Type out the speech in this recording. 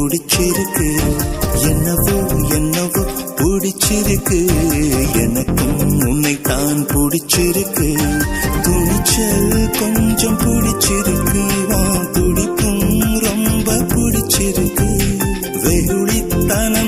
பிடிச்சிருக்கு. என்னவோ என்னவோ பிடிச்சிருக்கு. எனக்கும் உன்னை தான் பிடிச்சிருக்கு. துணிச்சல் கொஞ்சம் பிடிச்சிருக்கு. துடிப்பும் ரொம்ப பிடிச்சிருக்கு. வெகுளித்தன